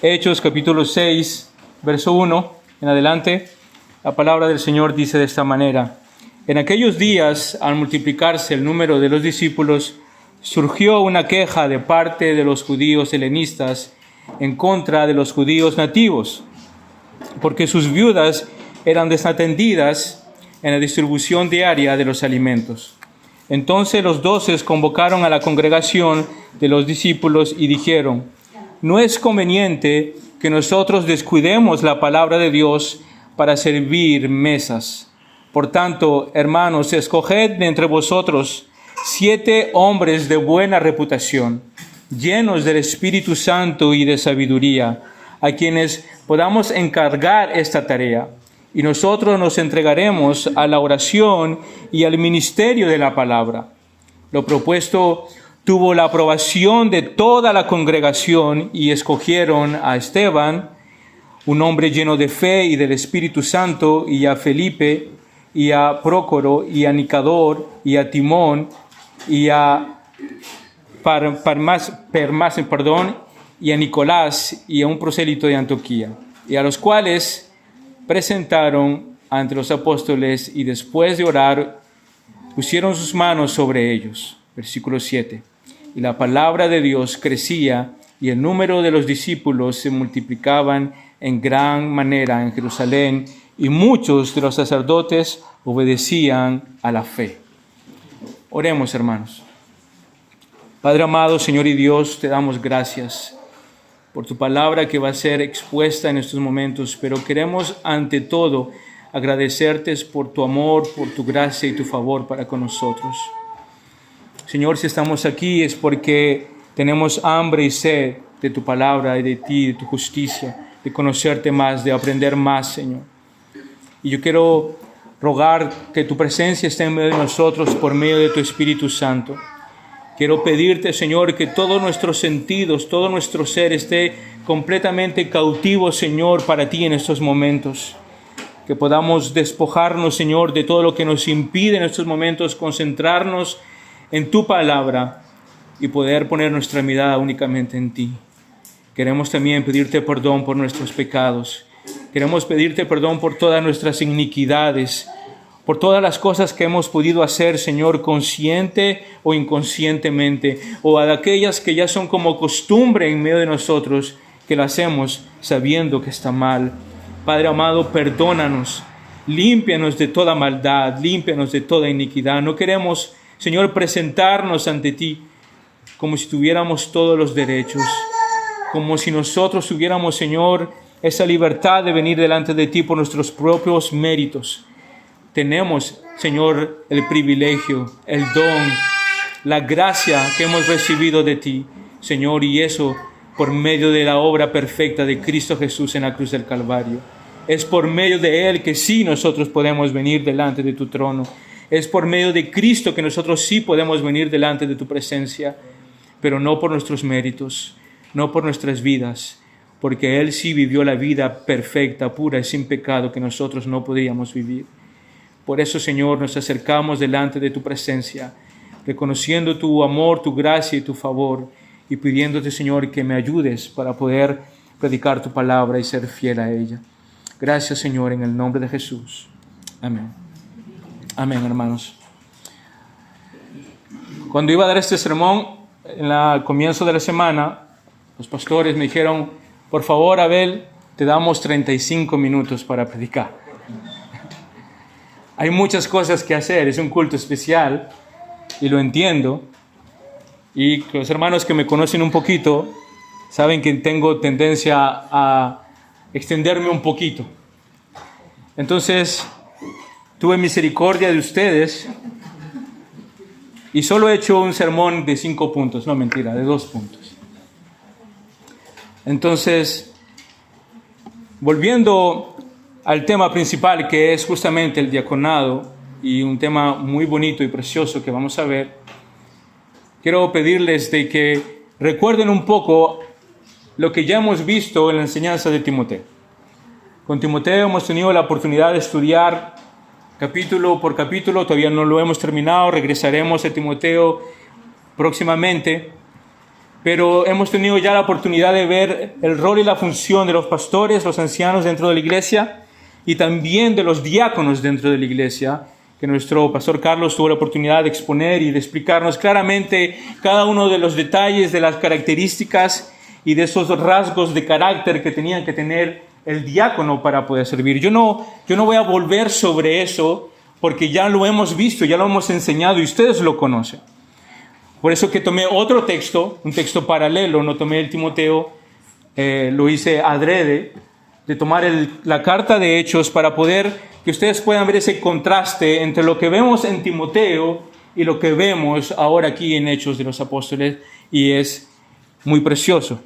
Hechos capítulo 6, verso 1 en adelante, la palabra del Señor dice de esta manera: En aquellos días, al multiplicarse el número de los discípulos, surgió una queja de parte de los judíos helenistas en contra de los judíos nativos, porque sus viudas eran desatendidas en la distribución diaria de los alimentos. Entonces los 12 convocaron a la congregación de los discípulos y dijeron: No es conveniente que nosotros descuidemos la palabra de Dios para servir mesas. Por tanto, hermanos, escoged de entre vosotros 7 hombres de buena reputación, llenos del Espíritu Santo y de sabiduría, a quienes podamos encargar esta tarea. Y nosotros nos entregaremos a la oración y al ministerio de la palabra. Lo propuesto tuvo la aprobación de toda la congregación y escogieron a Esteban, un hombre lleno de fe y del Espíritu Santo, y a Felipe, y a Prócoro, y a Nicador, y a Timón, y a Parmas, y a Nicolás, y a un prosélito de Antioquía, y a los cuales presentaron ante los apóstoles, y después de orar, pusieron sus manos sobre ellos. Versículo 7. Y la palabra de Dios crecía, y el número de los discípulos se multiplicaban en gran manera en Jerusalén, y muchos de los sacerdotes obedecían a la fe. Oremos, hermanos. Padre amado, Señor y Dios, te damos gracias por tu palabra que va a ser expuesta en estos momentos, pero queremos ante todo agradecerte por tu amor, por tu gracia y tu favor para con nosotros. Señor, si estamos aquí es porque tenemos hambre y sed de tu palabra y de ti, de tu justicia, de conocerte más, de aprender más, Señor. Y yo quiero rogar que tu presencia esté en medio de nosotros por medio de tu Espíritu Santo. Quiero pedirte, Señor, que todos nuestros sentidos, todo nuestro ser esté completamente cautivo, Señor, para ti en estos momentos. Que podamos despojarnos, Señor, de todo lo que nos impide en estos momentos concentrarnos en tu palabra y poder poner nuestra mirada únicamente en ti. Queremos también pedirte perdón por nuestros pecados. Queremos pedirte perdón por todas nuestras iniquidades, por todas las cosas que hemos podido hacer, Señor, consciente o inconscientemente, o a aquellas que ya son como costumbre en medio de nosotros, que lo hacemos sabiendo que está mal. Padre amado, perdónanos, límpianos de toda maldad, límpianos de toda iniquidad. No queremos, Señor, presentarnos ante ti como si tuviéramos todos los derechos, como si nosotros tuviéramos, Señor, esa libertad de venir delante de ti por nuestros propios méritos. Tenemos, Señor, el privilegio, el don, la gracia que hemos recibido de ti, Señor, y eso por medio de la obra perfecta de Cristo Jesús en la cruz del Calvario. Es por medio de Él que sí nosotros podemos venir delante de tu trono. Es por medio de Cristo que nosotros sí podemos venir delante de tu presencia, pero no por nuestros méritos, no por nuestras vidas, porque Él sí vivió la vida perfecta, pura y sin pecado que nosotros no podíamos vivir. Por eso, Señor, nos acercamos delante de tu presencia, reconociendo tu amor, tu gracia y tu favor, y pidiéndote, Señor, que me ayudes para poder predicar tu palabra y ser fiel a ella. Gracias, Señor, en el nombre de Jesús. Amén. Amén, hermanos. Cuando iba a dar este sermón, al comienzo de la semana, los pastores me dijeron: por favor, Abel, te damos 35 minutos para predicar. Hay muchas cosas que hacer, es un culto especial, y lo entiendo. Y los hermanos que me conocen un poquito saben que tengo tendencia a extenderme un poquito. Entonces, tuve misericordia de ustedes y solo he hecho un sermón de 5 puntos, no mentira, de 2 puntos. Entonces, volviendo al tema principal, que es justamente el diaconado, y un tema muy bonito y precioso que vamos a ver, quiero pedirles de que recuerden un poco lo que ya hemos visto en la enseñanza de Timoteo. Con Timoteo hemos tenido la oportunidad de estudiar capítulo por capítulo, todavía no lo hemos terminado, regresaremos a Timoteo próximamente, pero hemos tenido ya la oportunidad de ver el rol y la función de los pastores, los ancianos dentro de la iglesia y también de los diáconos dentro de la iglesia, que nuestro pastor Carlos tuvo la oportunidad de exponer y de explicarnos claramente cada uno de los detalles, de las características y de esos rasgos de carácter que tenían que tener el diácono para poder servir. Yo no voy a volver sobre eso porque ya lo hemos visto, ya lo hemos enseñado y ustedes lo conocen. Por eso que tomé otro texto, un texto paralelo, no tomé el Timoteo, lo hice adrede, de tomar la carta de Hechos para poder que ustedes puedan ver ese contraste entre lo que vemos en Timoteo y lo que vemos ahora aquí en Hechos de los Apóstoles, y es muy precioso.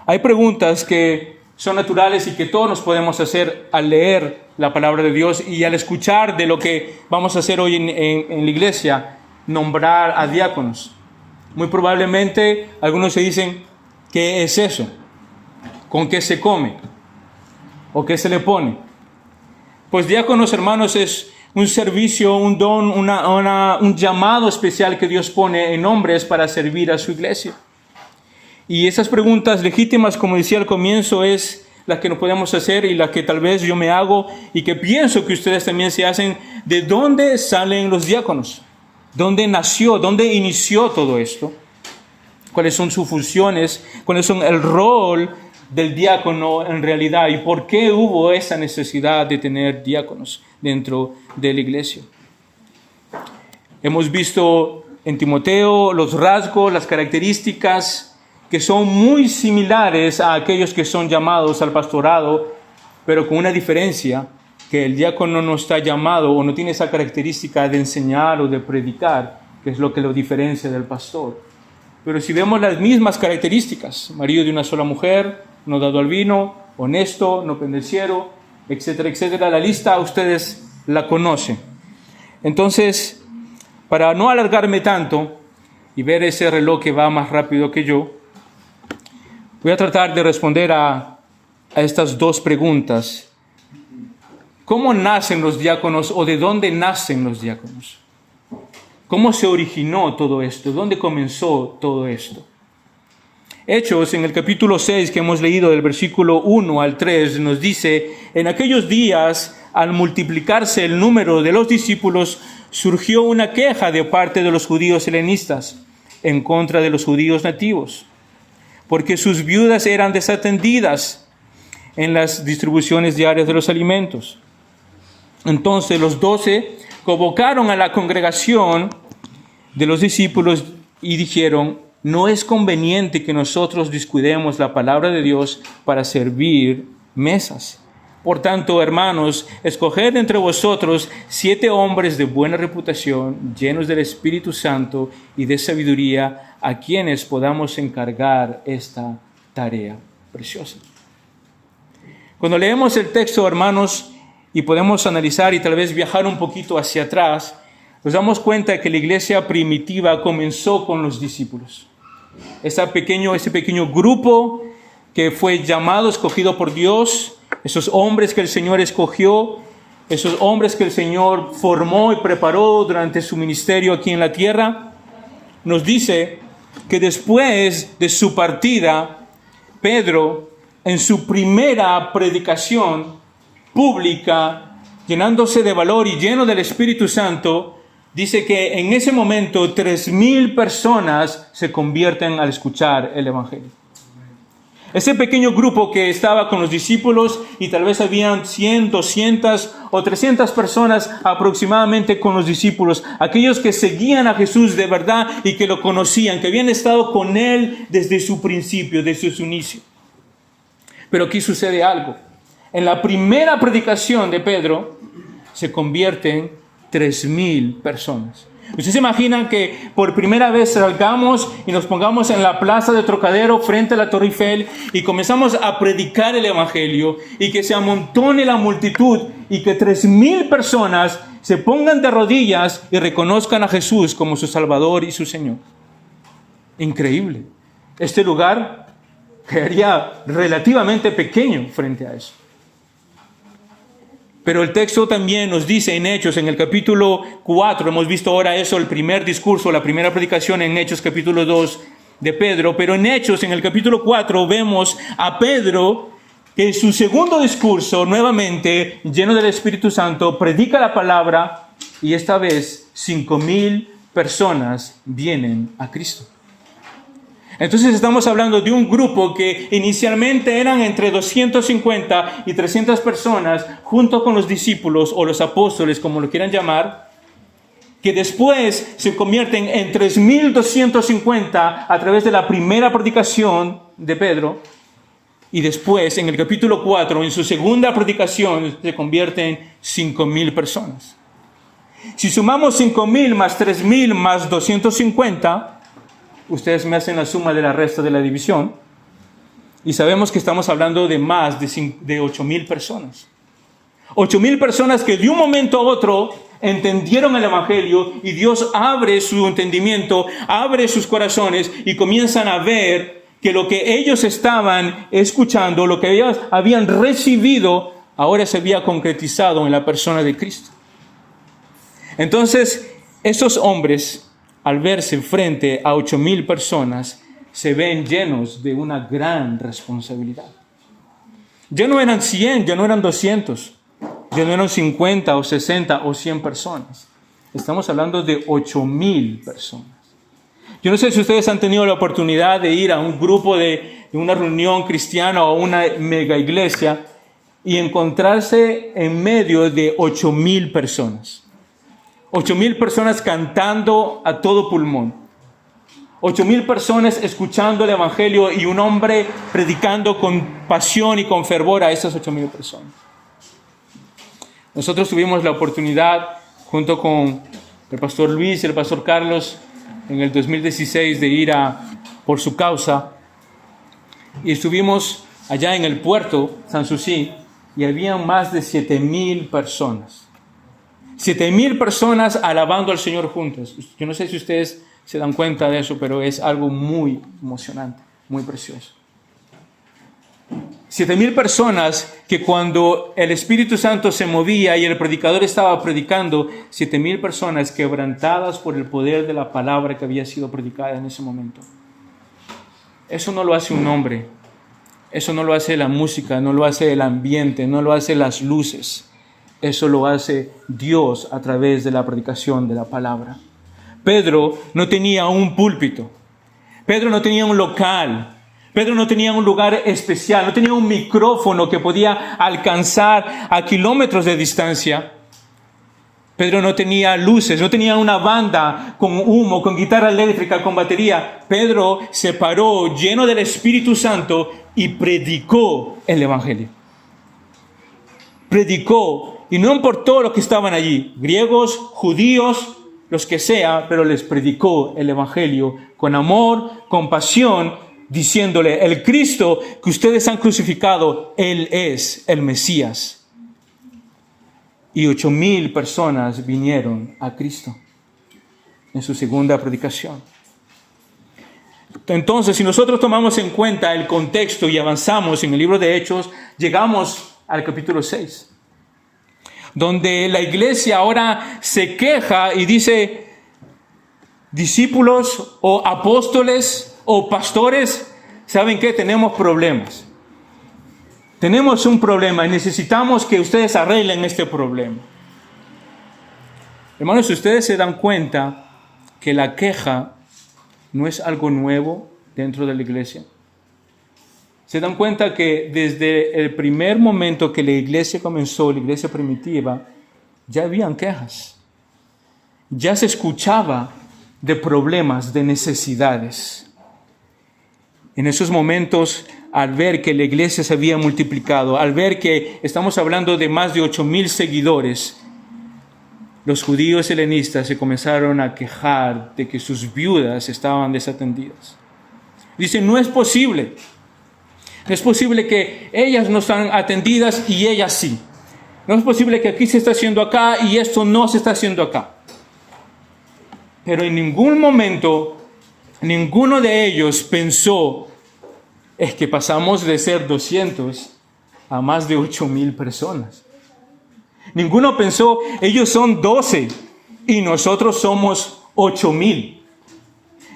Hay preguntas que son naturales y que todos nos podemos hacer al leer la palabra de Dios y al escuchar de lo que vamos a hacer hoy en la iglesia, nombrar a diáconos. Muy probablemente algunos se dicen, ¿qué es eso? ¿Con qué se come? ¿O qué se le pone? Pues diáconos, hermanos, es un servicio, un don, un llamado especial que Dios pone en hombres para servir a su iglesia. Y esas preguntas legítimas, como decía al comienzo, es las que nos podemos hacer y las que tal vez yo me hago y que pienso que ustedes también se hacen. ¿De dónde salen los diáconos? ¿Dónde nació? ¿Dónde inició todo esto? ¿Cuáles son sus funciones? ¿Cuáles son el rol del diácono en realidad? ¿Y por qué hubo esa necesidad de tener diáconos dentro de la iglesia? Hemos visto en Timoteo los rasgos, las características que son muy similares a aquellos que son llamados al pastorado, pero con una diferencia, que el diácono no está llamado o no tiene esa característica de enseñar o de predicar, que es lo que lo diferencia del pastor. Pero si vemos las mismas características, marido de una sola mujer, no dado al vino, honesto, no pendenciero, etcétera, etcétera, la lista ustedes la conocen. Entonces, para no alargarme tanto y ver ese reloj que va más rápido que yo, voy a tratar de responder a estas dos preguntas. ¿Cómo nacen los diáconos o de dónde nacen los diáconos? ¿Cómo se originó todo esto? ¿Dónde comenzó todo esto? Hechos, en el capítulo 6 que hemos leído, del versículo 1 al 3, nos dice: en aquellos días, al multiplicarse el número de los discípulos, surgió una queja de parte de los judíos helenistas en contra de los judíos nativos, porque sus viudas eran desatendidas en las distribuciones diarias de los alimentos. Entonces los 12 convocaron a la congregación de los discípulos y dijeron: no es conveniente que nosotros descuidemos la palabra de Dios para servir mesas. Por tanto, hermanos, escoged entre vosotros 7 hombres de buena reputación, llenos del Espíritu Santo y de sabiduría, a quienes podamos encargar esta tarea preciosa. Cuando leemos el texto, hermanos, y podemos analizar y tal vez viajar un poquito hacia atrás, nos damos cuenta de que la iglesia primitiva comenzó con los discípulos. Ese pequeño grupo que fue llamado, escogido por Dios, esos hombres que el Señor escogió, esos hombres que el Señor formó y preparó durante su ministerio aquí en la tierra, nos dice que después de su partida, Pedro, en su primera predicación pública, llenándose de valor y lleno del Espíritu Santo, dice que en ese momento 3,000 personas se convierten al escuchar el Evangelio. Ese pequeño grupo que estaba con los discípulos, y tal vez habían 100, 200 o 300 personas aproximadamente con los discípulos, aquellos que seguían a Jesús de verdad y que lo conocían, que habían estado con Él desde su principio, desde su inicio. Pero aquí sucede algo. En la primera predicación de Pedro se convierten 3,000 personas. ¿Ustedes se imaginan que por primera vez salgamos y nos pongamos en la plaza de Trocadero frente a la Torre Eiffel y comenzamos a predicar el Evangelio y que se amontone la multitud y que 3,000 personas se pongan de rodillas y reconozcan a Jesús como su Salvador y su Señor? Increíble. Este lugar quedaría relativamente pequeño frente a eso. Pero el texto también nos dice en Hechos, en el capítulo 4, hemos visto ahora eso, el primer discurso, la primera predicación en Hechos capítulo 2 de Pedro, pero en Hechos, en el capítulo 4, vemos a Pedro que en su segundo discurso, nuevamente, lleno del Espíritu Santo, predica la palabra y esta vez 5,000 personas vienen a Cristo. Entonces estamos hablando de un grupo que inicialmente eran entre 250 y 300 personas, junto con los discípulos o los apóstoles, como lo quieran llamar, que después se convierten en 3,250 a través de la primera predicación de Pedro, y después, en el capítulo 4, en su segunda predicación, se convierten en 5,000 personas. Si sumamos 5,000 más 3,000 más 250, ustedes me hacen la suma de la resta de la división, y sabemos que estamos hablando de más de 8,000 personas. 8,000 personas que de un momento a otro entendieron el Evangelio, y Dios abre su entendimiento, abre sus corazones, y comienzan a ver que lo que ellos estaban escuchando, lo que ellos habían recibido, ahora se había concretizado en la persona de Cristo. Entonces, esos hombres, al verse frente a 8,000 personas, se ven llenos de una gran responsabilidad. Ya no eran 100, ya no eran 200, ya no eran 50 o 60 o 100 personas. Estamos hablando de 8,000 personas. Yo no sé si ustedes han tenido la oportunidad de ir a un grupo de una reunión cristiana o una mega iglesia y encontrarse en medio de 8,000 personas. 8,000 personas cantando a todo pulmón. 8,000 personas escuchando el Evangelio y un hombre predicando con pasión y con fervor a esas 8,000 personas. Nosotros tuvimos la oportunidad, junto con el pastor Luis y el pastor Carlos, en el 2016 de ir por su causa, y estuvimos allá en el puerto Sanssouci y había más de 7,000 personas. 7,000 personas alabando al Señor juntos. Yo no sé si ustedes se dan cuenta de eso, pero es algo muy emocionante, muy precioso. 7,000 personas que cuando el Espíritu Santo se movía y el predicador estaba predicando, 7,000 personas quebrantadas por el poder de la palabra que había sido predicada en ese momento. Eso no lo hace un hombre, eso no lo hace la música, no lo hace el ambiente, no lo hace las luces. Eso lo hace Dios a través de la predicación de la palabra. Pedro no tenía un púlpito, Pedro no tenía un local, Pedro no tenía un lugar especial, no tenía un micrófono que podía alcanzar a kilómetros de distancia. Pedro no tenía luces, no tenía una banda con humo, con guitarra eléctrica, con batería. Pedro se paró lleno del Espíritu Santo y predicó el Evangelio. Predicó, y no importó los que estaban allí, griegos, judíos, los que sea, pero les predicó el Evangelio con amor, con pasión, diciéndole, el Cristo que ustedes han crucificado, Él es el Mesías. Y 8,000 personas vinieron a Cristo en su segunda predicación. Entonces, si nosotros tomamos en cuenta el contexto y avanzamos en el libro de Hechos, llegamos al capítulo 6, donde la iglesia ahora se queja y dice, discípulos o apóstoles o pastores, ¿saben qué? Tenemos problemas. Tenemos un problema y necesitamos que ustedes arreglen este problema. Hermanos, ustedes se dan cuenta que la queja no es algo nuevo dentro de la iglesia. Se dan cuenta que desde el primer momento que la iglesia comenzó, la iglesia primitiva, ya habían quejas. Ya se escuchaba de problemas, de necesidades. En esos momentos, al ver que la iglesia se había multiplicado, al ver que estamos hablando de más de 8,000 seguidores, los judíos helenistas se comenzaron a quejar de que sus viudas estaban desatendidas. Dicen, no es posible. No es posible que ellas no están atendidas y ellas sí. No es posible que aquí se está haciendo acá y esto no se está haciendo acá. Pero en ningún momento, ninguno de ellos pensó, es que pasamos de ser 200 a más de 8,000 personas. Ninguno pensó, ellos son 12 y nosotros somos 8,000.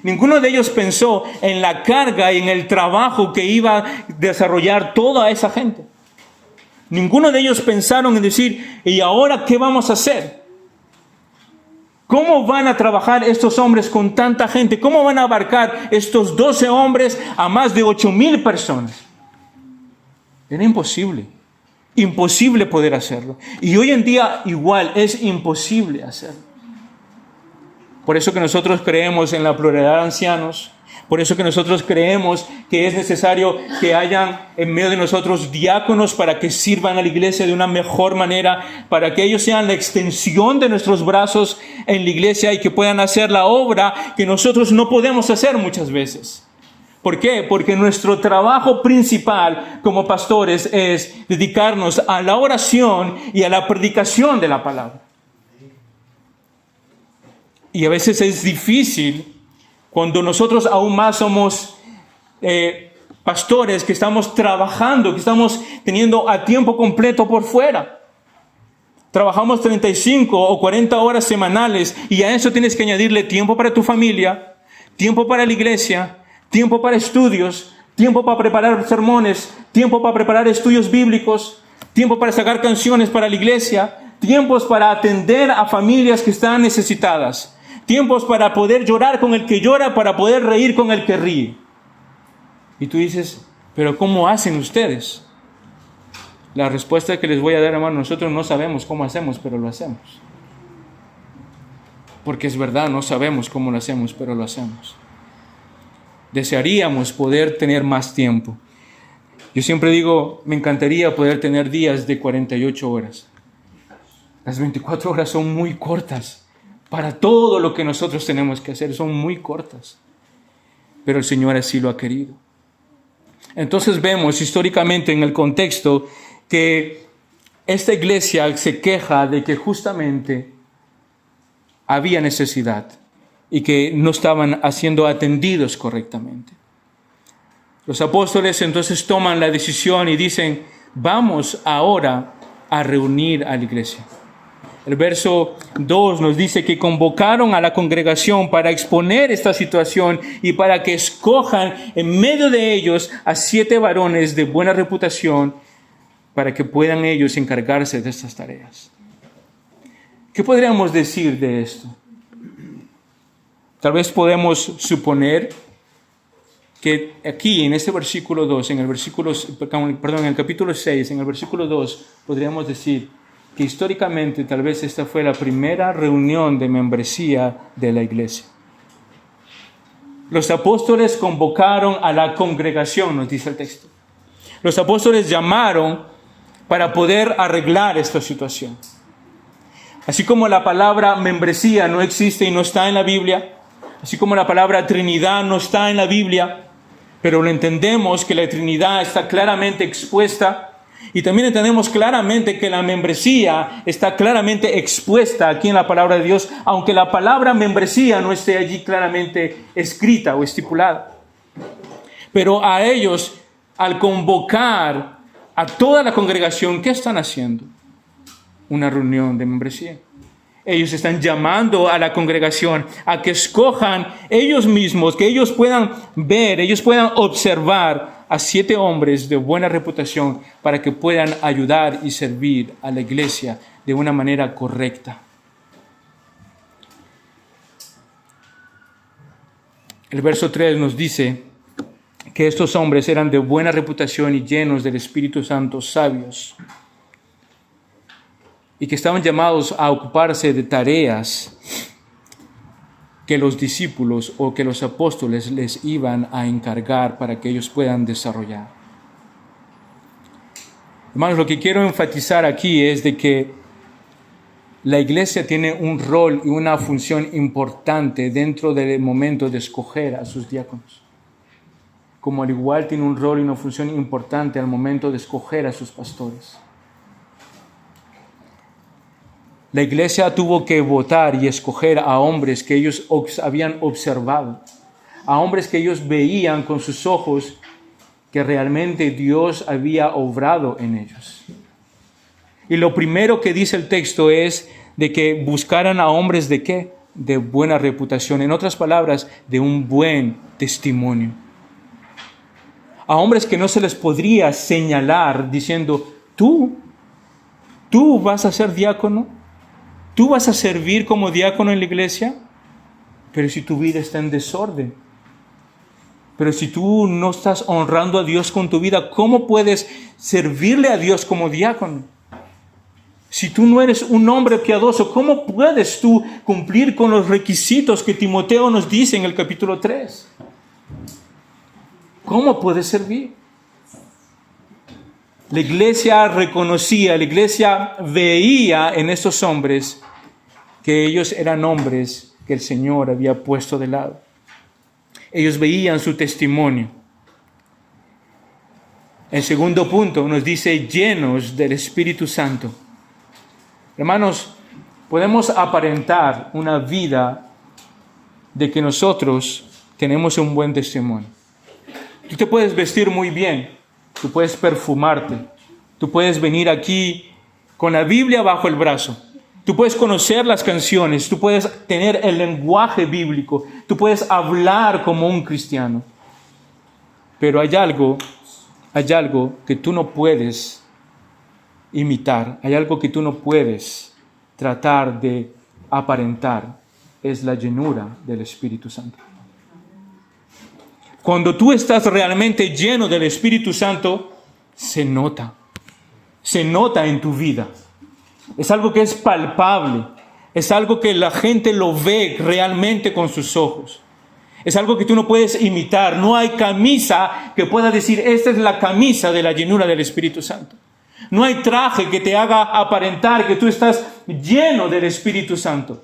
Ninguno de ellos pensó en la carga y en el trabajo que iba a desarrollar toda esa gente. Ninguno de ellos pensaron en decir, ¿y ahora qué vamos a hacer? ¿Cómo van a trabajar estos hombres con tanta gente? ¿Cómo van a abarcar estos 12 hombres a más de 8,000 personas? Era imposible. Imposible poder hacerlo. Y hoy en día igual es imposible hacerlo. Por eso que nosotros creemos en la pluralidad de ancianos. Por eso que nosotros creemos que es necesario que hayan en medio de nosotros diáconos para que sirvan a la iglesia de una mejor manera, para que ellos sean la extensión de nuestros brazos en la iglesia y que puedan hacer la obra que nosotros no podemos hacer muchas veces. ¿Por qué? Porque nuestro trabajo principal como pastores es dedicarnos a la oración y a la predicación de la palabra. Y a veces es difícil cuando nosotros aún más somos pastores que estamos trabajando, que estamos teniendo a tiempo completo por fuera. Trabajamos 35 o 40 horas semanales y a eso tienes que añadirle tiempo para tu familia, tiempo para la iglesia, tiempo para estudios, tiempo para preparar sermones, tiempo para preparar estudios bíblicos, tiempo para sacar canciones para la iglesia, tiempos para atender a familias que están necesitadas. Tiempos para poder llorar con el que llora, para poder reír con el que ríe. Y tú dices, ¿pero cómo hacen ustedes? La respuesta que les voy a dar, hermano, nosotros no sabemos cómo hacemos, pero lo hacemos. Porque es verdad, no sabemos cómo lo hacemos, pero lo hacemos. Desearíamos poder tener más tiempo. Yo siempre digo, me encantaría poder tener días de 48 horas. Las 24 horas son muy cortas. Para todo lo que nosotros tenemos que hacer, son muy cortas. Pero el Señor así lo ha querido. Entonces vemos históricamente en el contexto que esta iglesia se queja de que justamente había necesidad y que no estaban siendo atendidos correctamente. Los apóstoles entonces toman la decisión y dicen, vamos ahora a reunir a la iglesia. El verso 2 nos dice que convocaron a la congregación para exponer esta situación y para que escojan en medio de ellos a 7 varones de buena reputación para que puedan ellos encargarse de estas tareas. ¿Qué podríamos decir de esto? Tal vez podemos suponer que aquí en este versículo 2, en el capítulo 6, en el versículo 2, podríamos decir que históricamente tal vez esta fue la primera reunión de membresía de la iglesia. Los apóstoles convocaron a la congregación, nos dice el texto. Los apóstoles llamaron para poder arreglar esta situación. Así como la palabra membresía no existe y no está en la Biblia, así como la palabra Trinidad no está en la Biblia, pero lo entendemos que la Trinidad está claramente expuesta. Y también entendemos claramente que la membresía está claramente expuesta aquí en la palabra de Dios, aunque la palabra membresía no esté allí claramente escrita o estipulada. Pero a ellos, al convocar a toda la congregación, ¿qué están haciendo? Una reunión de membresía. Ellos están llamando a la congregación a que escojan ellos mismos, que ellos puedan ver, ellos puedan observar a 7 hombres de buena reputación para que puedan ayudar y servir a la iglesia de una manera correcta. El verso 3 nos dice que estos hombres eran de buena reputación y llenos del Espíritu Santo, sabios, y que estaban llamados a ocuparse de tareas que los discípulos o que los apóstoles les iban a encargar para que ellos puedan desarrollar. Hermanos, lo que quiero enfatizar aquí es de que la iglesia tiene un rol y una función importante dentro del momento de escoger a sus diáconos. Como al igual tiene un rol y una función importante al momento de escoger a sus pastores. La iglesia tuvo que votar y escoger a hombres que ellos habían observado, a hombres que ellos veían con sus ojos que realmente Dios había obrado en ellos. Y lo primero que dice el texto es de que buscaran a hombres ¿de qué? De buena reputación. En otras palabras, de un buen testimonio. A hombres que no se les podría señalar diciendo, tú vas a ser diácono, tú vas a servir como diácono en la iglesia, pero si tu vida está en desorden, pero si tú no estás honrando a Dios con tu vida, ¿cómo puedes servirle a Dios como diácono? Si tú no eres un hombre piadoso, ¿cómo puedes tú cumplir con los requisitos que Timoteo nos dice en el capítulo 3? ¿Cómo puedes servir? La iglesia reconocía, la iglesia veía en estos hombres que ellos eran hombres que el Señor había puesto de lado. Ellos veían su testimonio. El segundo punto nos dice llenos del Espíritu Santo. Hermanos, podemos aparentar una vida de que nosotros tenemos un buen testimonio. Tú te puedes vestir muy bien, tú puedes perfumarte, tú puedes venir aquí con la Biblia bajo el brazo, tú puedes conocer las canciones, tú puedes tener el lenguaje bíblico, tú puedes hablar como un cristiano. Pero hay algo que tú no puedes imitar, hay algo que tú no puedes tratar de aparentar, es la llenura del Espíritu Santo. Cuando tú estás realmente lleno del Espíritu Santo, se nota en tu vida. Es algo que es palpable, es algo que la gente lo ve realmente con sus ojos. Es algo que tú no puedes imitar. No hay camisa que pueda decir, esta es la camisa de la llenura del Espíritu Santo. No hay traje que te haga aparentar que tú estás lleno del Espíritu Santo.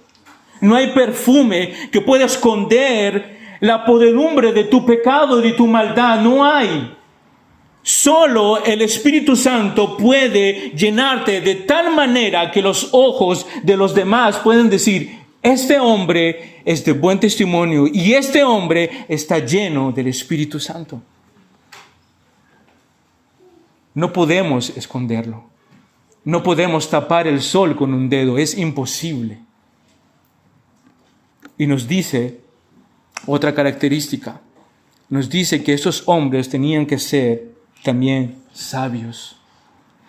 No hay perfume que pueda esconder la podredumbre de tu pecado y de tu maldad. No hay. Solo el Espíritu Santo puede llenarte de tal manera que los ojos de los demás pueden decir, este hombre es de buen testimonio y este hombre está lleno del Espíritu Santo. No podemos esconderlo. No podemos tapar el sol con un dedo. Es imposible. Y nos dice otra característica. Nos dice que esos hombres tenían que ser también sabios.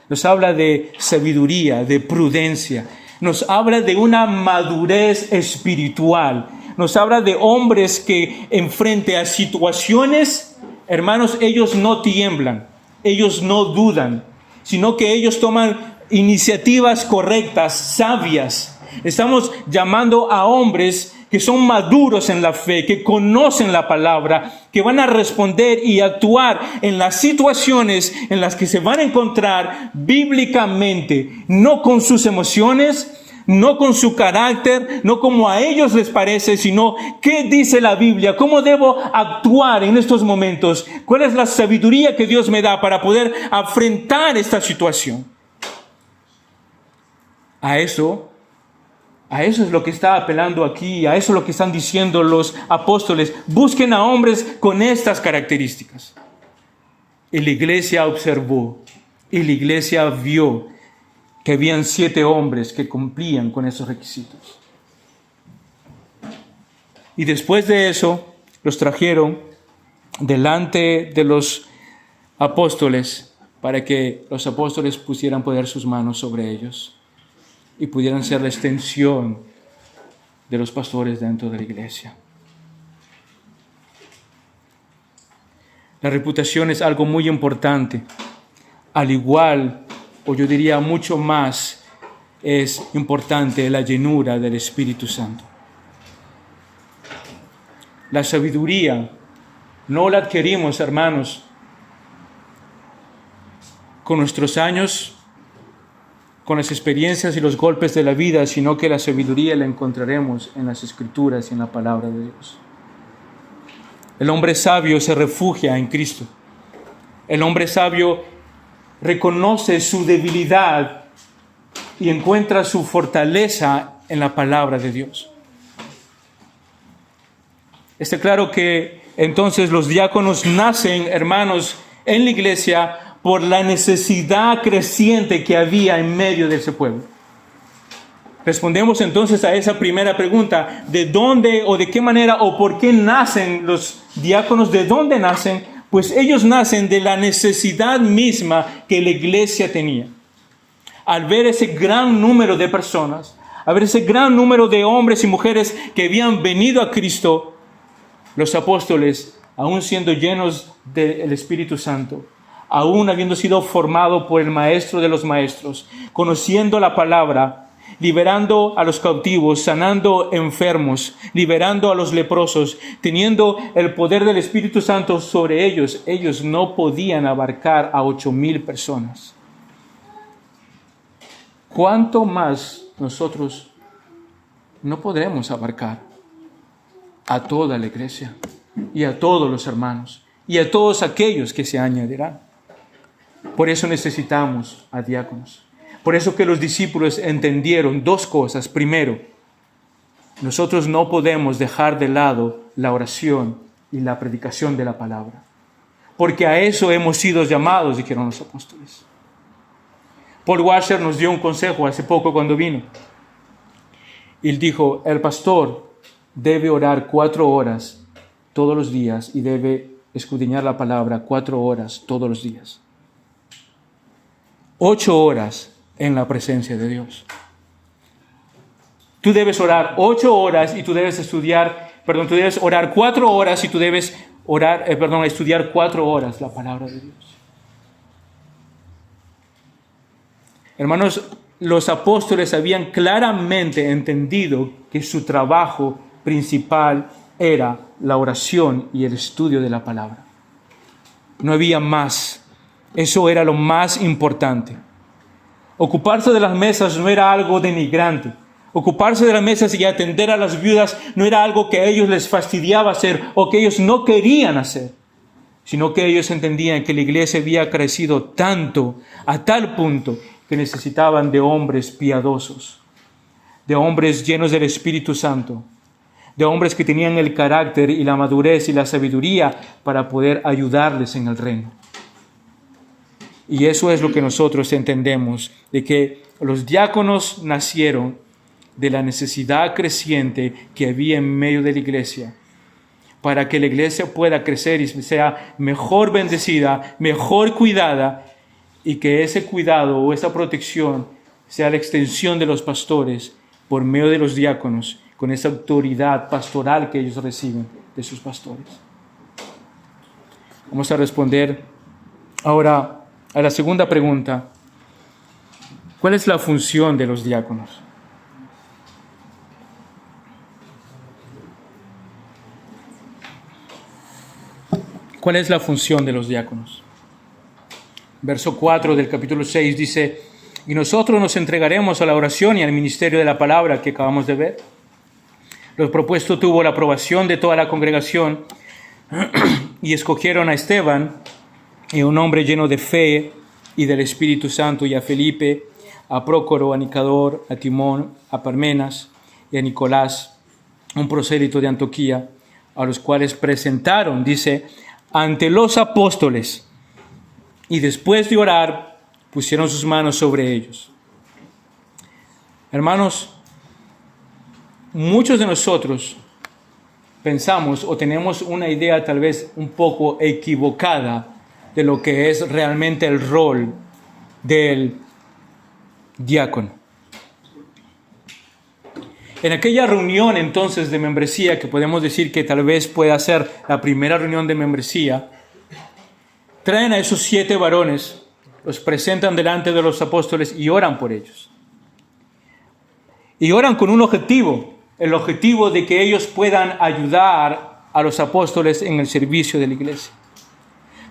Nos habla de sabiduría, de prudencia. Nos habla de una madurez espiritual. Nos habla de hombres que en frente a situaciones, hermanos, ellos no tiemblan. Ellos no dudan, sino que ellos toman iniciativas correctas, sabias. Estamos llamando a hombres que son maduros en la fe, que conocen la palabra, que van a responder y actuar en las situaciones en las que se van a encontrar bíblicamente, no con sus emociones, no con su carácter, no como a ellos les parece, sino qué dice la Biblia, cómo debo actuar en estos momentos, cuál es la sabiduría que Dios me da para poder afrontar esta situación. A eso es lo que está apelando aquí, a eso es lo que están diciendo los apóstoles. Busquen a hombres con estas características. Y la iglesia observó, y la iglesia vio que habían 7 hombres que cumplían con esos requisitos. Y después de eso, los trajeron delante de los apóstoles para que los apóstoles pusieran poner sus manos sobre ellos y pudieran ser la extensión de los pastores dentro de la iglesia. La reputación es algo muy importante, al igual, o yo diría mucho más, es importante la llenura del Espíritu Santo. La sabiduría no la adquirimos, hermanos, con nuestros años, con las experiencias y los golpes de la vida, sino que la sabiduría la encontraremos en las Escrituras y en la palabra de Dios. El hombre sabio se refugia en Cristo. El hombre sabio reconoce su debilidad y encuentra su fortaleza en la palabra de Dios. Está claro que entonces los diáconos nacen, hermanos, en la iglesia por la necesidad creciente que había en medio de ese pueblo. Respondemos entonces a esa primera pregunta: ¿de dónde o de qué manera o por qué nacen los diáconos? ¿De dónde nacen? Pues ellos nacen de la necesidad misma que la iglesia tenía. Al ver ese gran número de personas, al ver ese gran número de hombres y mujeres que habían venido a Cristo, los apóstoles, aún siendo llenos del Espíritu Santo, aún habiendo sido formados por el Maestro de los Maestros, conociendo la palabra, liberando a los cautivos, sanando enfermos, liberando a los leprosos, teniendo el poder del Espíritu Santo sobre ellos, ellos no podían abarcar a 8,000 personas. ¿Cuánto más nosotros no podremos abarcar a toda la iglesia y a todos los hermanos y a todos aquellos que se añadirán? Por eso necesitamos a diáconos. Por eso que los discípulos entendieron dos cosas. Primero, nosotros no podemos dejar de lado la oración y la predicación de la palabra, porque a eso hemos sido llamados, dijeron los apóstoles. Paul Washer nos dio un consejo hace poco cuando vino. Él dijo: el pastor debe orar 4 horas todos los días y debe escudriñar la palabra 4 horas todos los días. 8 horas en la presencia de Dios. Tú debes orar 8 horas y tú debes tú debes orar 4 horas y tú debes estudiar 4 horas la palabra de Dios. Hermanos, los apóstoles habían claramente entendido que su trabajo principal era la oración y el estudio de la palabra. No había más. Eso era lo más importante. Ocuparse de las mesas no era algo denigrante. Ocuparse de las mesas y atender a las viudas no era algo que a ellos les fastidiaba hacer o que ellos no querían hacer, sino que ellos entendían que la iglesia había crecido tanto, a tal punto, que necesitaban de hombres piadosos, de hombres llenos del Espíritu Santo, de hombres que tenían el carácter y la madurez y la sabiduría para poder ayudarles en el reino. Y eso es lo que nosotros entendemos, de que los diáconos nacieron de la necesidad creciente que había en medio de la iglesia, para que la iglesia pueda crecer y sea mejor bendecida, mejor cuidada, y que ese cuidado o esa protección sea la extensión de los pastores por medio de los diáconos, con esa autoridad pastoral que ellos reciben de sus pastores. Vamos a responder ahora a la segunda pregunta: ¿cuál es la función de los diáconos? ¿Cuál es la función de los diáconos? Verso 4 del capítulo 6 dice: y nosotros nos entregaremos a la oración y al ministerio de la palabra que acabamos de ver. Lo propuesto tuvo la aprobación de toda la congregación y escogieron a Esteban, y un hombre lleno de fe y del Espíritu Santo, y a Felipe, a Prócoro, a Nicador, a Timón, a Parmenas y a Nicolás, un prosélito de Antioquía, a los cuales presentaron, dice, ante los apóstoles, y después de orar, pusieron sus manos sobre ellos. Hermanos, muchos de nosotros pensamos o tenemos una idea tal vez un poco equivocada de lo que es realmente el rol del diácono. En aquella reunión entonces de membresía, que podemos decir que tal vez pueda ser la primera reunión de membresía, traen a esos 7 varones, los presentan delante de los apóstoles y oran por ellos. Y oran con un objetivo, el objetivo de que ellos puedan ayudar a los apóstoles en el servicio de la iglesia.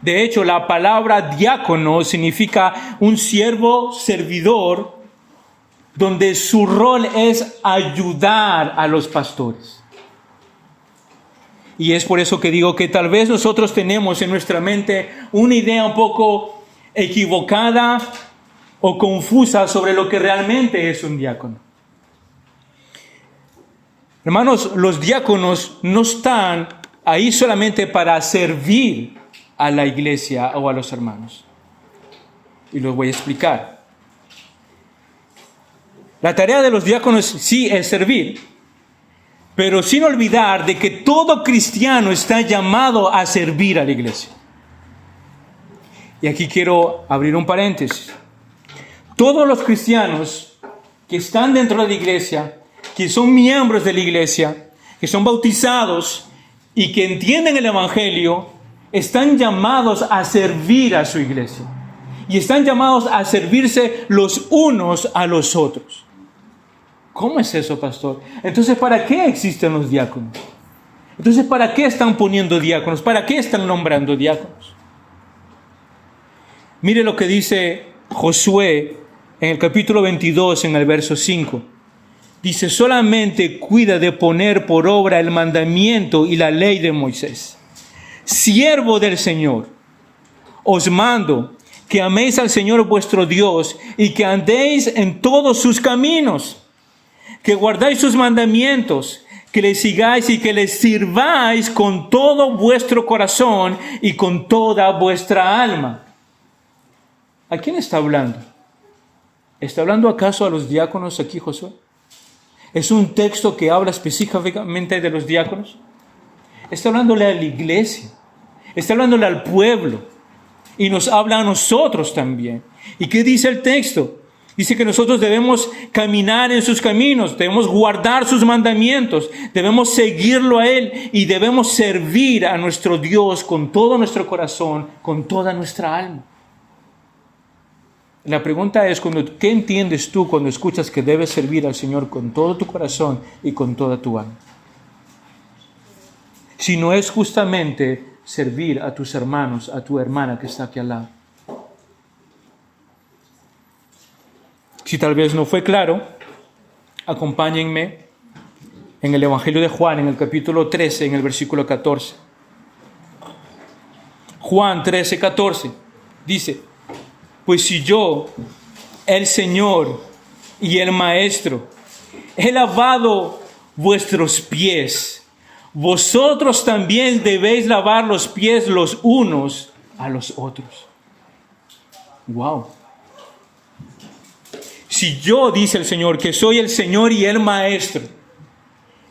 De hecho, la palabra diácono significa un siervo servidor, donde su rol es ayudar a los pastores. Y es por eso que digo que tal vez nosotros tenemos en nuestra mente una idea un poco equivocada o confusa sobre lo que realmente es un diácono. Hermanos, los diáconos no están ahí solamente para servir a la iglesia o a los hermanos. y los voy a explicar. La tarea de los diáconos sí es servir, pero sin olvidar de que todo cristiano está llamado a servir a la iglesia. Y aquí quiero abrir un paréntesis. Todos los cristianos que están dentro de la iglesia, que son miembros de la iglesia, que son bautizados y que entienden el evangelio, están llamados a servir a su iglesia. Y están llamados a servirse los unos a los otros. ¿Cómo es eso, pastor? Entonces, ¿para qué existen los diáconos? Entonces, ¿para qué están poniendo diáconos? ¿Para qué están nombrando diáconos? Mire lo que dice Josué en el capítulo 22, en el verso 5. Dice, solamente cuida de poner por obra el mandamiento y la ley de Moisés. Siervo del Señor, os mando que améis al Señor vuestro Dios y que andéis en todos sus caminos, que guardáis sus mandamientos, que le sigáis y que le sirváis con todo vuestro corazón y con toda vuestra alma. ¿A quién está hablando? ¿Está hablando acaso a los diáconos aquí, Josué? ¿Es un texto que habla específicamente de los diáconos? Está hablándole a la iglesia, está hablándole al pueblo y nos habla a nosotros también. ¿Y qué dice el texto? Dice que nosotros debemos caminar en sus caminos, debemos guardar sus mandamientos, debemos seguirlo a Él y debemos servir a nuestro Dios con todo nuestro corazón, con toda nuestra alma. La pregunta es, ¿qué entiendes tú cuando escuchas que debes servir al Señor con todo tu corazón y con toda tu alma? Si no es justamente servir a tus hermanos, a tu hermana que está aquí al lado. Si tal vez no fue claro, acompáñenme en el Evangelio de Juan, en el capítulo 13, en el versículo 14. Juan 13, 14, dice, pues si yo, el Señor y el Maestro, he lavado vuestros pies, vosotros también debéis lavar los pies los unos a los otros. Wow. Si yo, dice el Señor, que soy el Señor y el Maestro,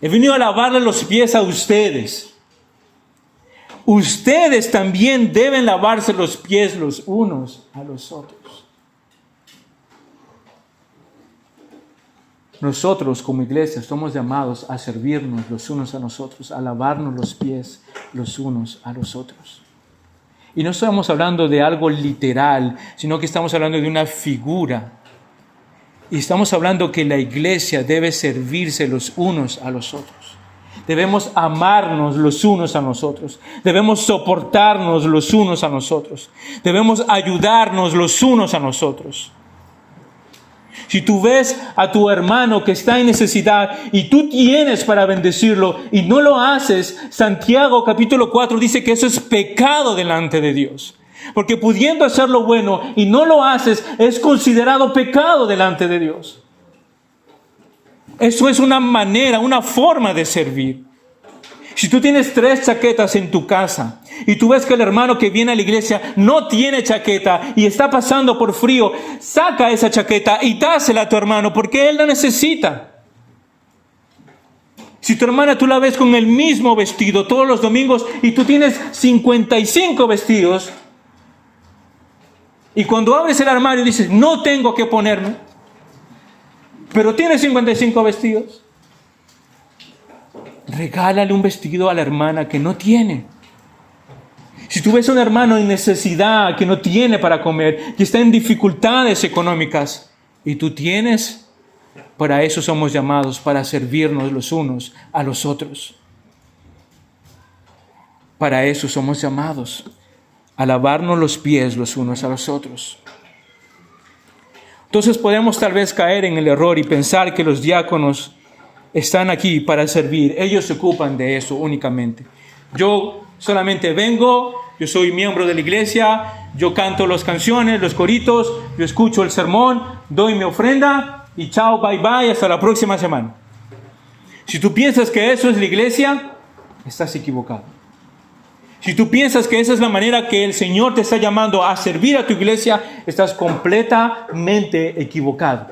he venido a lavarle los pies a ustedes, ustedes también deben lavarse los pies los unos a los otros. Nosotros como iglesia estamos llamados a servirnos los unos a nosotros, a lavarnos los pies los unos a los otros. Y no estamos hablando de algo literal, sino que estamos hablando de una figura. Y estamos hablando que la iglesia debe servirse los unos a los otros. Debemos amarnos los unos a nosotros. Debemos soportarnos los unos a nosotros. Debemos ayudarnos los unos a nosotros. Si tú ves a tu hermano que está en necesidad y tú tienes para bendecirlo y no lo haces, Santiago capítulo 4 dice que eso es pecado delante de Dios. Porque pudiendo hacer lo bueno y no lo haces, es considerado pecado delante de Dios. Eso es una manera, una forma de servir. Si tú tienes 3 chaquetas en tu casa y tú ves que el hermano que viene a la iglesia no tiene chaqueta y está pasando por frío, saca esa chaqueta y dásela a tu hermano porque él la necesita. Si tu hermana tú la ves con el mismo vestido todos los domingos y tú tienes 55 vestidos y cuando abres el armario dices, no tengo que ponerme, pero tienes 55 vestidos, regálale un vestido a la hermana que no tiene. Si tú ves a un hermano en necesidad, que no tiene para comer, que está en dificultades económicas, y tú tienes, para eso somos llamados, para servirnos los unos a los otros. Para eso somos llamados, a lavarnos los pies los unos a los otros. Entonces podemos tal vez caer en el error y pensar que los diáconos están aquí para servir. Ellos se ocupan de eso únicamente. Yo solamente vengo, yo soy miembro de la iglesia, yo canto las canciones, los coritos, yo escucho el sermón, doy mi ofrenda y chao, bye bye, hasta la próxima semana. Si tú piensas que eso es la iglesia, estás equivocado. Si tú piensas que esa es la manera que el Señor te está llamando a servir a tu iglesia, estás completamente equivocado.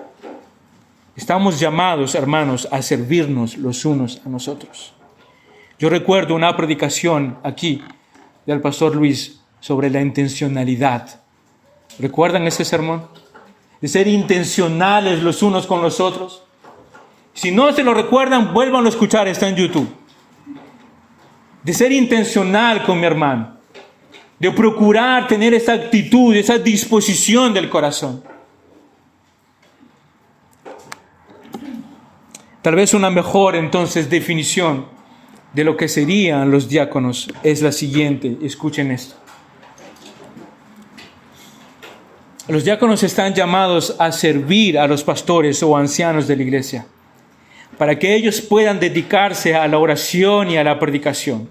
Estamos llamados, hermanos, a servirnos los unos a nosotros. Yo recuerdo una predicación aquí del pastor Luis sobre la intencionalidad. ¿Recuerdan ese sermón? De ser intencionales los unos con los otros. Si no se lo recuerdan, vuélvanlo a escuchar, está en YouTube. De ser intencional con mi hermano. De procurar tener esa actitud, esa disposición del corazón. Tal vez una mejor entonces definición de lo que serían los diáconos es la siguiente. Escuchen esto. Los diáconos están llamados a servir a los pastores o ancianos de la iglesia, para que ellos puedan dedicarse a la oración y a la predicación,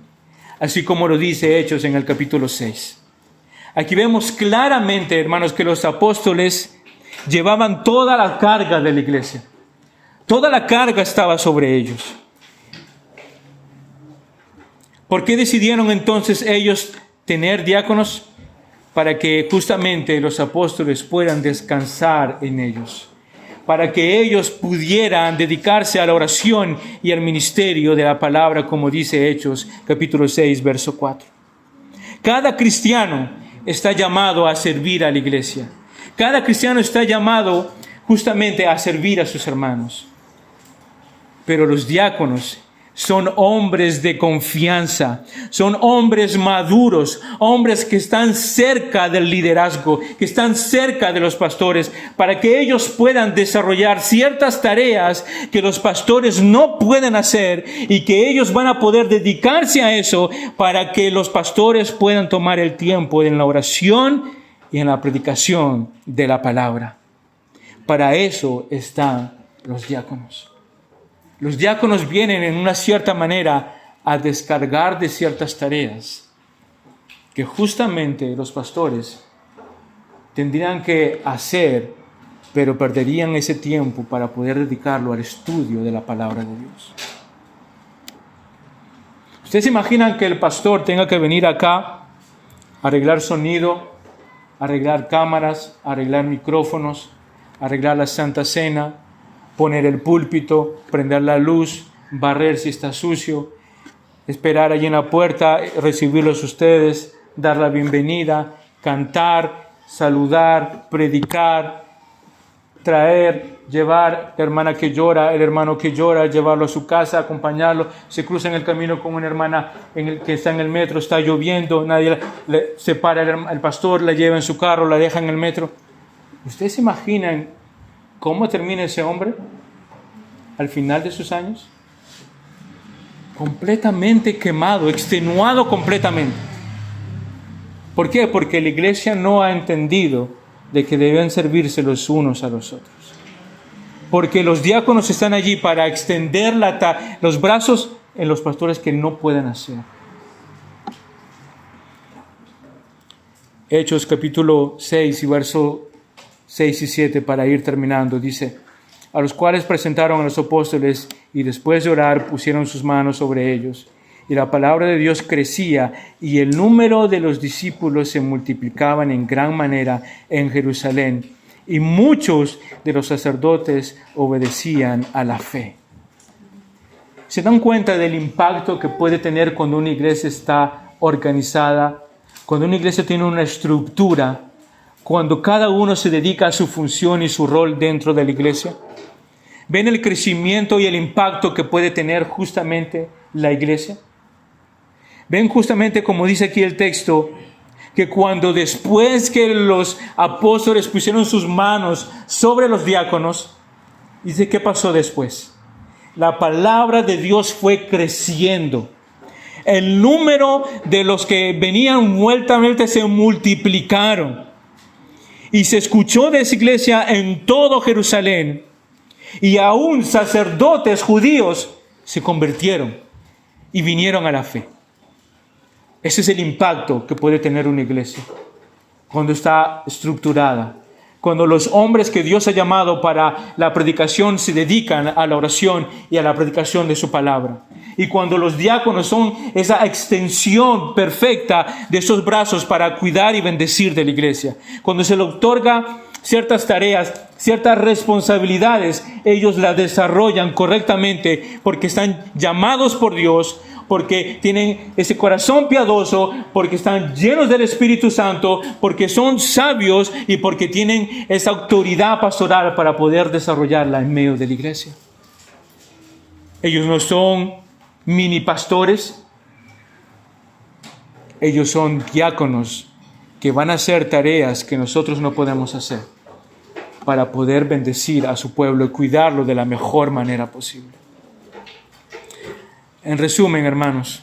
así como lo dice Hechos en el capítulo 6. Aquí vemos claramente, hermanos, que los apóstoles llevaban toda la carga de la iglesia. Toda la carga estaba sobre ellos. ¿Por qué decidieron entonces ellos tener diáconos? Para que justamente los apóstoles puedan descansar en ellos, para que ellos pudieran dedicarse a la oración y al ministerio de la palabra, como dice Hechos, capítulo 6, verso 4. Cada cristiano está llamado a servir a la iglesia. Cada cristiano está llamado justamente a servir a sus hermanos. Pero los diáconos son hombres de confianza, son hombres maduros, hombres que están cerca del liderazgo, que están cerca de los pastores, para que ellos puedan desarrollar ciertas tareas que los pastores no pueden hacer y que ellos van a poder dedicarse a eso para que los pastores puedan tomar el tiempo en la oración y en la predicación de la palabra. Para eso están los diáconos. Los diáconos vienen en una cierta manera a descargar de ciertas tareas que justamente los pastores tendrían que hacer, pero perderían ese tiempo para poder dedicarlo al estudio de la palabra de Dios. ¿Ustedes se imaginan que el pastor tenga que venir acá a arreglar sonido, arreglar cámaras, arreglar micrófonos, arreglar la Santa Cena, poner el púlpito, prender la luz, barrer si está sucio, esperar allí en la puerta, recibirlos ustedes, dar la bienvenida, cantar, saludar, predicar, traer, llevar la hermana que llora, el hermano que llora, llevarlo a su casa, acompañarlo, se cruza en el camino con una hermana que está en el metro, está lloviendo, nadie le separa el pastor, la lleva en su carro, la deja en el metro. ¿Ustedes se imaginan cómo termina ese hombre al final de sus años? Completamente quemado, extenuado completamente. ¿Por qué? Porque la iglesia no ha entendido de que deben servirse los unos a los otros. Porque los diáconos están allí para extender los brazos en los pastores que no pueden hacer. Hechos capítulo 6 y verso 6 y 7 para ir terminando, dice: a los cuales presentaron a los apóstoles y después de orar pusieron sus manos sobre ellos. Y la palabra de Dios crecía y el número de los discípulos se multiplicaban en gran manera en Jerusalén. Y muchos de los sacerdotes obedecían a la fe. ¿Se dan cuenta del impacto que puede tener cuando una iglesia está organizada? Cuando una iglesia tiene una estructura, cuando cada uno se dedica a su función y su rol dentro de la iglesia. ¿Ven el crecimiento y el impacto que puede tener justamente la iglesia? ¿Ven justamente como dice aquí el texto, que cuando después que los apóstoles pusieron sus manos sobre los diáconos, dice qué pasó después? La palabra de Dios fue creciendo. El número de los que venían vueltamente se multiplicaron. Y se escuchó de esa iglesia en todo Jerusalén. Y aún sacerdotes judíos se convirtieron y vinieron a la fe. Ese es el impacto que puede tener una iglesia cuando está estructurada. Cuando los hombres que Dios ha llamado para la predicación se dedican a la oración y a la predicación de su palabra. Y cuando los diáconos son esa extensión perfecta de esos brazos para cuidar y bendecir de la iglesia. Cuando se le otorga ciertas tareas, ciertas responsabilidades, ellos las desarrollan correctamente porque están llamados por Dios, porque tienen ese corazón piadoso, porque están llenos del Espíritu Santo, porque son sabios y porque tienen esa autoridad pastoral para poder desarrollarla en medio de la iglesia. Ellos no son mini pastores, ellos son diáconos que van a hacer tareas que nosotros no podemos hacer para poder bendecir a su pueblo y cuidarlo de la mejor manera posible. En resumen, hermanos,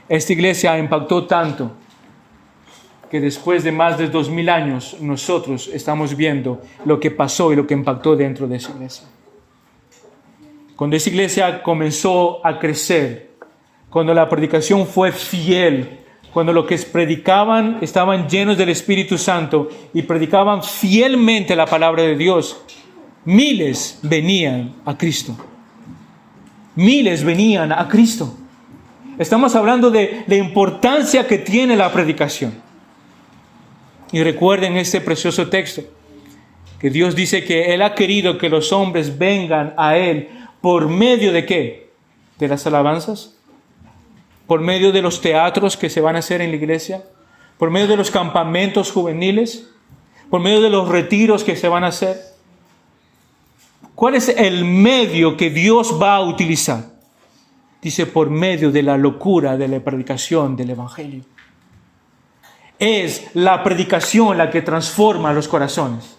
esta iglesia impactó tanto que después de más de 2000 años nosotros estamos viendo lo que pasó y lo que impactó dentro de esa iglesia. Cuando esa iglesia comenzó a crecer, cuando la predicación fue fiel, cuando los que predicaban estaban llenos del Espíritu Santo y predicaban fielmente la palabra de Dios, miles venían a Cristo. Miles venían a Cristo. Estamos hablando de la importancia que tiene la predicación. Y recuerden este precioso texto, que Dios dice que Él ha querido que los hombres vengan a Él por medio de ¿qué? De las alabanzas, por medio de los teatros que se van a hacer en la iglesia, por medio de los campamentos juveniles, por medio de los retiros que se van a hacer. ¿Cuál es el medio que Dios va a utilizar? Dice, por medio de la locura de la predicación del Evangelio. Es la predicación la que transforma los corazones.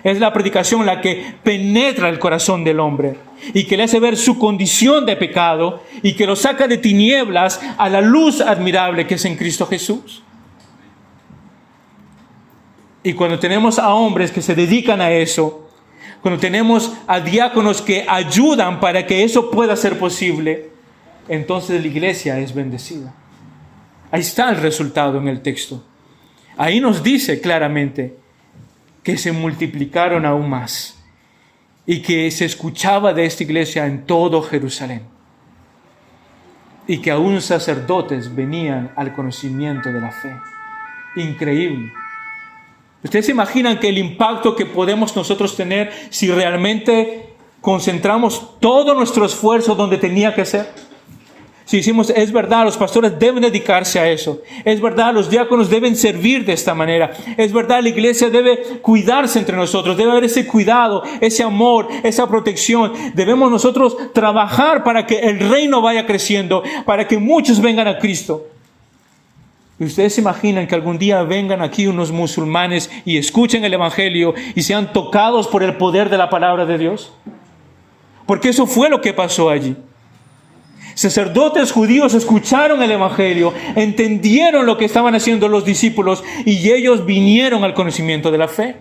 Es la predicación la que penetra el corazón del hombre y que le hace ver su condición de pecado y que lo saca de tinieblas a la luz admirable que es en Cristo Jesús. Y cuando tenemos a hombres que se dedican a eso, cuando tenemos a diáconos que ayudan para que eso pueda ser posible, entonces la iglesia es bendecida. Ahí está el resultado en el texto. Ahí nos dice claramente que se multiplicaron aún más y que se escuchaba de esta iglesia en todo Jerusalén y que aún sacerdotes venían al conocimiento de la fe. Increíble. ¿Ustedes se imaginan que el impacto que podemos nosotros tener si realmente concentramos todo nuestro esfuerzo donde tenía que ser? Si decimos, es verdad, los pastores deben dedicarse a eso. Es verdad, los diáconos deben servir de esta manera. Es verdad, la iglesia debe cuidarse entre nosotros. Debe haber ese cuidado, ese amor, esa protección. Debemos nosotros trabajar para que el reino vaya creciendo, para que muchos vengan a Cristo. ¿Y ustedes se imaginan que algún día vengan aquí unos musulmanes y escuchen el Evangelio y sean tocados por el poder de la palabra de Dios? Porque eso fue lo que pasó allí. Sacerdotes judíos escucharon el Evangelio, entendieron lo que estaban haciendo los discípulos y ellos vinieron al conocimiento de la fe.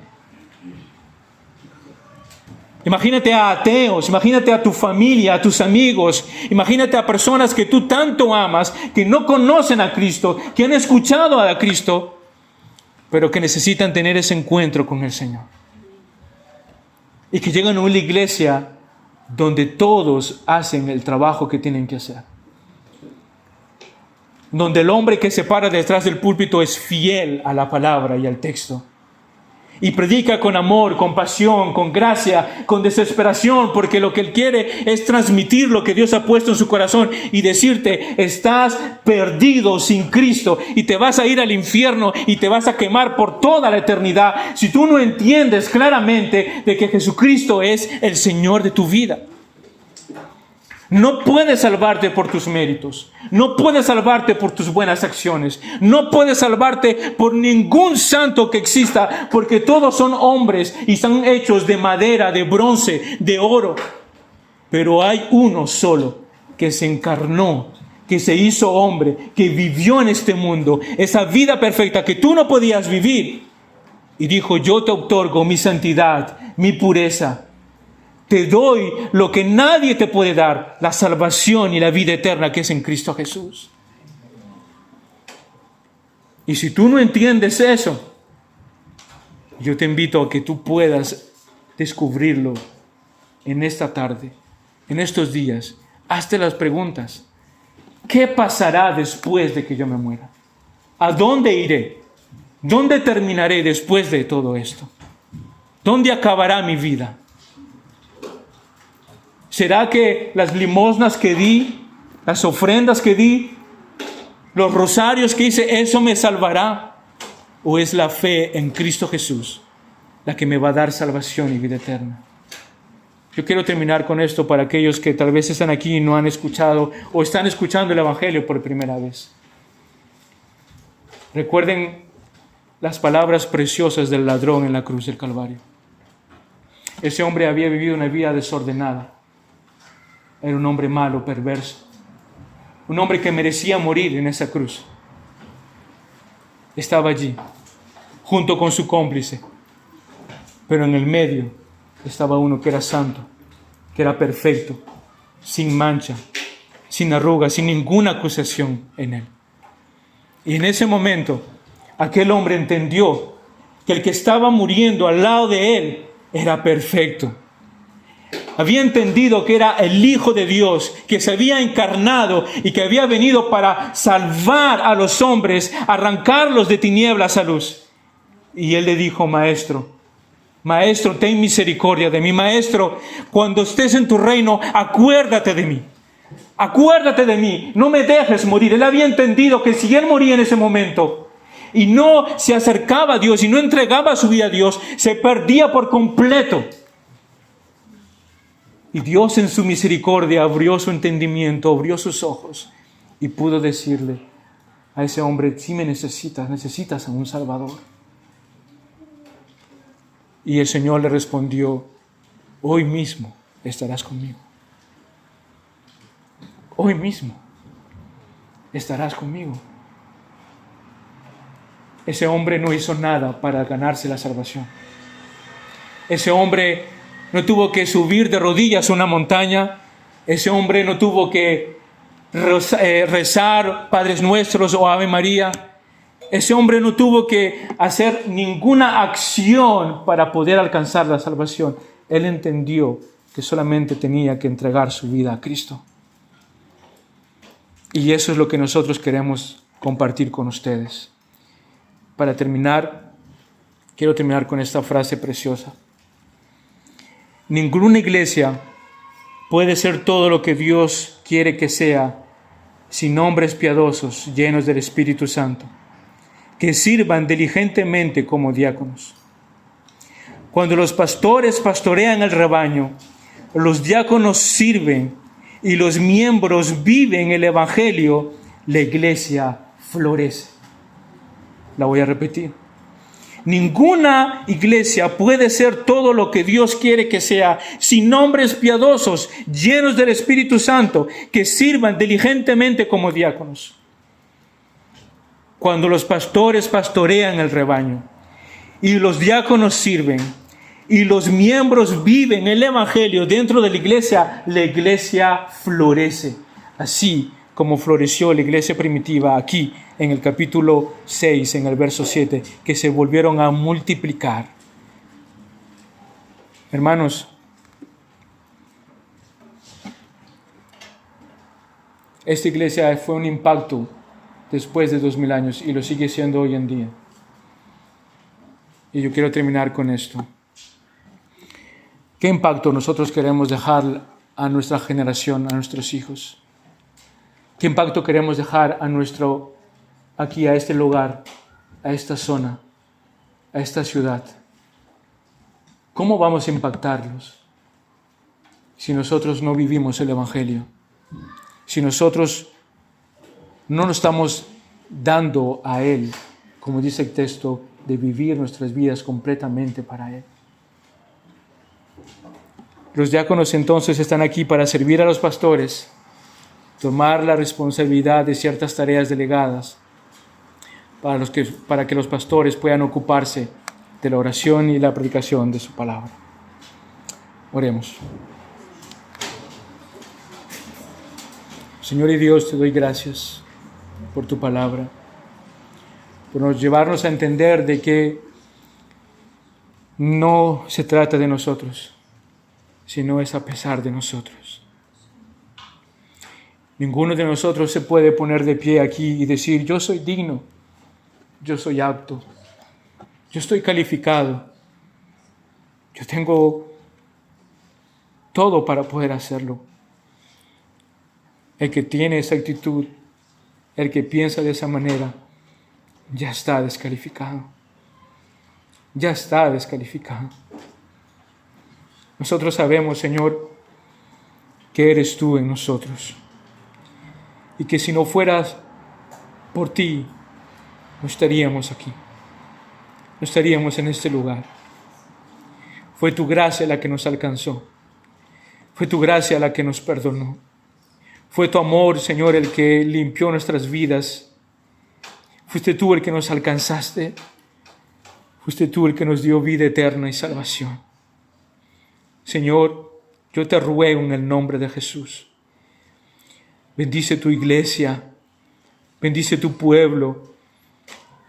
Imagínate a ateos, imagínate a tu familia, a tus amigos, imagínate a personas que tú tanto amas, que no conocen a Cristo, que han escuchado a Cristo, pero que necesitan tener ese encuentro con el Señor. Y que llegan a una iglesia donde todos hacen el trabajo que tienen que hacer. Donde el hombre que se para detrás del púlpito es fiel a la palabra y al texto. Y predica con amor, con pasión, con gracia, con desesperación, porque lo que él quiere es transmitir lo que Dios ha puesto en su corazón y decirte, estás perdido sin Cristo y te vas a ir al infierno y te vas a quemar por toda la eternidad si tú no entiendes claramente de que Jesucristo es el Señor de tu vida. No puedes salvarte por tus méritos. No puedes salvarte por tus buenas acciones. No puedes salvarte por ningún santo que exista, porque todos son hombres y están hechos de madera, de bronce, de oro. Pero hay uno solo que se encarnó, que se hizo hombre, que vivió en este mundo, esa vida perfecta que tú no podías vivir. Y dijo, yo te otorgo mi santidad, mi pureza. Te doy lo que nadie te puede dar, la salvación y la vida eterna que es en Cristo Jesús. Y si tú no entiendes eso, yo te invito a que tú puedas descubrirlo en esta tarde, en estos días, Hazte las preguntas. ¿Qué pasará después de que yo me muera? ¿A dónde iré? ¿Dónde terminaré después de todo esto? ¿Dónde acabará mi vida? ¿Será que las limosnas que di, las ofrendas que di, los rosarios que hice, eso me salvará? ¿O es la fe en Cristo Jesús la que me va a dar salvación y vida eterna? Yo quiero terminar con esto para aquellos que tal vez están aquí y no han escuchado o están escuchando el Evangelio por primera vez. Recuerden las palabras preciosas del ladrón en la cruz del Calvario. Ese hombre había vivido una vida desordenada. Era un hombre malo, perverso. Un hombre que merecía morir en esa cruz. Estaba allí, junto con su cómplice. Pero en el medio estaba uno que era santo, que era perfecto, sin mancha, sin arruga, sin ninguna acusación en él. Y en ese momento, aquel hombre entendió que el que estaba muriendo al lado de él era perfecto. Había entendido que era el Hijo de Dios, que se había encarnado y que había venido para salvar a los hombres, arrancarlos de tinieblas a luz. Y él le dijo: Maestro, ten misericordia de mí. Maestro, cuando estés en tu reino, acuérdate de mí. Acuérdate de mí, no me dejes morir. Él había entendido que si él moría en ese momento y no se acercaba a Dios y no entregaba su vida a Dios, se perdía por completo. Y Dios en su misericordia abrió su entendimiento, abrió sus ojos y pudo decirle a ese hombre: sí me necesitas a un Salvador. Y el Señor le respondió: hoy mismo estarás conmigo. Hoy mismo estarás conmigo. Ese hombre no hizo nada para ganarse la salvación. Ese hombre no tuvo que subir de rodillas a una montaña. Ese hombre no tuvo que rezar Padres Nuestros o Ave María. Ese hombre no tuvo que hacer ninguna acción para poder alcanzar la salvación. Él entendió que solamente tenía que entregar su vida a Cristo. Y eso es lo que nosotros queremos compartir con ustedes. Para terminar, quiero terminar con esta frase preciosa. Ninguna iglesia puede ser todo lo que Dios quiere que sea sin hombres piadosos llenos del Espíritu Santo, que sirvan diligentemente como diáconos. Cuando los pastores pastorean el rebaño, los diáconos sirven y los miembros viven el Evangelio, la iglesia florece. La voy a repetir. Ninguna iglesia puede ser todo lo que Dios quiere que sea sin hombres piadosos, llenos del Espíritu Santo, que sirvan diligentemente como diáconos. Cuando los pastores pastorean el rebaño y los diáconos sirven y los miembros viven el Evangelio dentro de la iglesia florece. Así como floreció la iglesia primitiva aquí en el capítulo 6, en el verso 7, que se volvieron a multiplicar. Hermanos, esta iglesia fue un impacto después de 2000 años y lo sigue siendo hoy en día. Y yo quiero terminar con esto. ¿Qué impacto nosotros queremos dejar a nuestra generación, a nuestros hijos? ¿Qué impacto queremos dejar a este lugar, a esta zona, a esta ciudad? ¿Cómo vamos a impactarlos si nosotros no vivimos el Evangelio? Si nosotros no nos estamos dando a Él, como dice el texto, de vivir nuestras vidas completamente para Él. Los diáconos entonces están aquí para servir a los pastores, tomar la responsabilidad de ciertas tareas delegadas para que los pastores puedan ocuparse de la oración y la predicación de su palabra. Oremos. Señor y Dios, te doy gracias por tu palabra, por llevarnos a entender de que no se trata de nosotros, sino es a pesar de nosotros. Ninguno de nosotros se puede poner de pie aquí y decir, yo soy digno, yo soy apto, yo estoy calificado, yo tengo todo para poder hacerlo. El que tiene esa actitud, el que piensa de esa manera, ya está descalificado. Ya está descalificado. Nosotros sabemos, Señor, que eres tú en nosotros. Y que si no fueras por ti, no estaríamos aquí. No estaríamos en este lugar. Fue tu gracia la que nos alcanzó. Fue tu gracia la que nos perdonó. Fue tu amor, Señor, el que limpió nuestras vidas. Fuiste tú el que nos alcanzaste. Fuiste tú el que nos dio vida eterna y salvación. Señor, yo te ruego en el nombre de Jesús. Bendice tu iglesia. Bendice tu pueblo.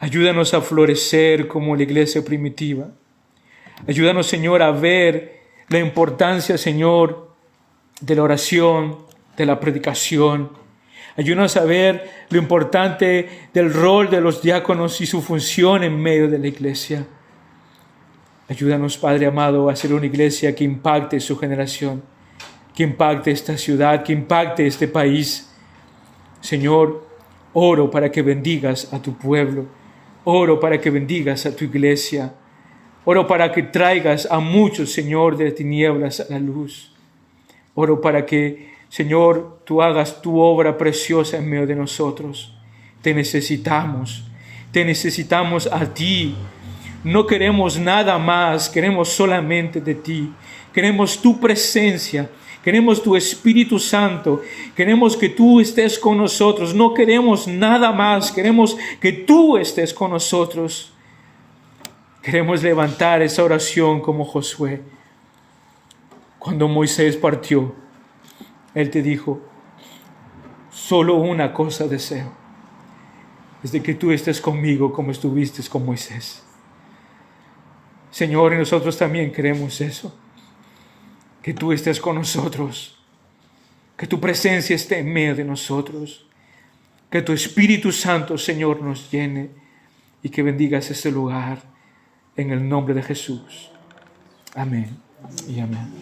Ayúdanos a florecer como la iglesia primitiva. Ayúdanos, Señor, a ver la importancia, Señor, de la oración, de la predicación. Ayúdanos a ver lo importante del rol de los diáconos y su función en medio de la iglesia. Ayúdanos, Padre amado, a ser una iglesia que impacte su generación, que impacte esta ciudad, que impacte este país. Señor, oro para que bendigas a tu pueblo. Oro para que bendigas a tu iglesia. Oro para que traigas a muchos, Señor, de tinieblas a la luz. Oro para que, Señor, tú hagas tu obra preciosa en medio de nosotros. Te necesitamos a ti. No queremos nada más, queremos solamente de ti. Queremos tu presencia, queremos tu Espíritu Santo, queremos que tú estés con nosotros. No queremos nada más, queremos que tú estés con nosotros. Queremos levantar esa oración como Josué. Cuando Moisés partió, él te dijo, solo una cosa deseo, es de que tú estés conmigo como estuviste con Moisés. Señor, y nosotros también queremos eso, que tú estés con nosotros, que tu presencia esté en medio de nosotros, que tu Espíritu Santo, Señor, nos llene y que bendigas este lugar en el nombre de Jesús. Amén y amén.